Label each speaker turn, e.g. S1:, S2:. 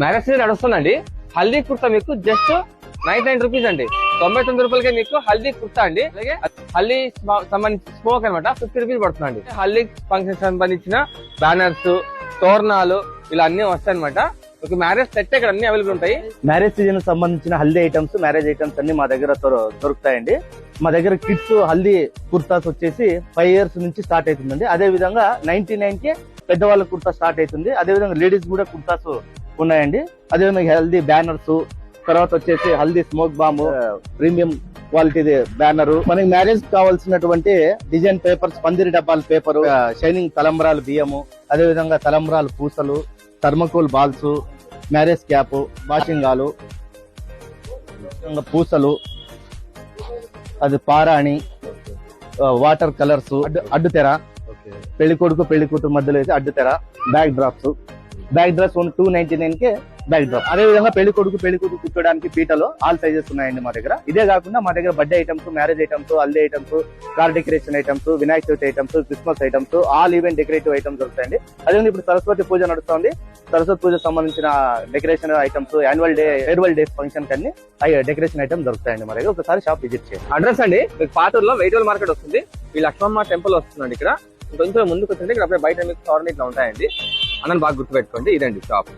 S1: Marriage season నడుస్తుందండి. హల్దీ కుర్తా మీకు just 99 rupees అండి. 99 రూపాయలకే మీకు హల్దీ కుర్తా అండి. అలాగే హల్దీ సంబంధించిన స్మోక్ అనమాట 50 రూపీస్ పడుతుందండి. హల్దీ ఫంక్షన్ సంబంధించిన బ్యానర్స్, తోరణాలు ఇలా అన్ని వస్తాయన్నమాట. ఒక మ్యారేజ్ సెట్ ఇక్కడ అన్ని అవైలబుల్ ఉంటాయి.
S2: మ్యారేజ్ సీజన్ సంబంధించిన హల్దీ ఐటమ్స్, మ్యారేజ్ ఐటమ్స్ అన్ని మా దగ్గర దొరుకుతాయండి. మా దగ్గర కిడ్స్ హల్దీ కుర్తాస్ వచ్చేసి 5 years నుంచి స్టార్ట్ అవుతుందండి. అదే విధంగా 99 కే పెద్దవాళ్ళ కుర్తా స్టార్ట్ అవుతుంది. అదే విధంగా లేడీస్ కూడా కుర్తాస్ ఉన్నాయండి. అదే విధంగా హల్దీ బ్యానర్స్, తర్వాత వచ్చేసి haldi smoke bomb, premium quality banner. మనకి మ్యారేజ్ కావాల్సినటువంటి డిజైన్ పేపర్స్, పందిరి డబ్బాల పేపర్, షైనింగ్ తలంబ్రాలు బియ్యము, అదే విధంగా తలంబ్రాలు పూసలు, థర్మకోల్ బాల్స్, మ్యారేజ్ క్యాప్, వాషింగాలు, పూసలు, అది పారాణి, వాటర్ కలర్స్, అడ్డు తెర, పెళ్లి కొడుకు పెళ్లి కూతురు మధ్యలో అయితే అడ్డు తెర, బ్యాక్ డ్రాప్స్. బ్యాక్ డ్రాప్స్ 299 కే బ్యాక్ డ్రాప్. అదే విధంగా పెళ్లి కొడుకు పెళ్లి కూతురు కూర్చోడానికి పీటలో ఆల్ సైజెస్ ఉన్నాయండి మా దగ్గర. ఇదే కాకుండా మా దగ్గర birthday items, marriage items, haldi items, car decoration items, Vinayaka Chavithi items, Christmas items, all event decorative items దొరుకుతాయండి. అదే ఇప్పుడు సరస్వతి పూజ నడుస్తుంది. సరస్వతి పూజ సంబంధించిన decoration items, annual day, farewell days function కన్నీ డెకరేషన్ ఐటమ్స్ దొరుకుతాయండి మా దగ్గర. ఒకసారి షాప్ విజిట్ చేయండి.
S1: అడ్రస్ అండి మీకు పాటూరులో వెయిటల్ మార్కెట్ వస్తుంది. ఈ లక్ష్మమ్మ టెంపుల్ వస్తుందండి. ఇక్కడ కొంచెం ముందుకు వచ్చింటే ఇక్కడ బయట మీకు టోర్నమెంట్ ఇట్లా ఉంటాయండి. అన్నని బాగా గుర్తుపెట్టుకోండి. ఇదండి షాప్.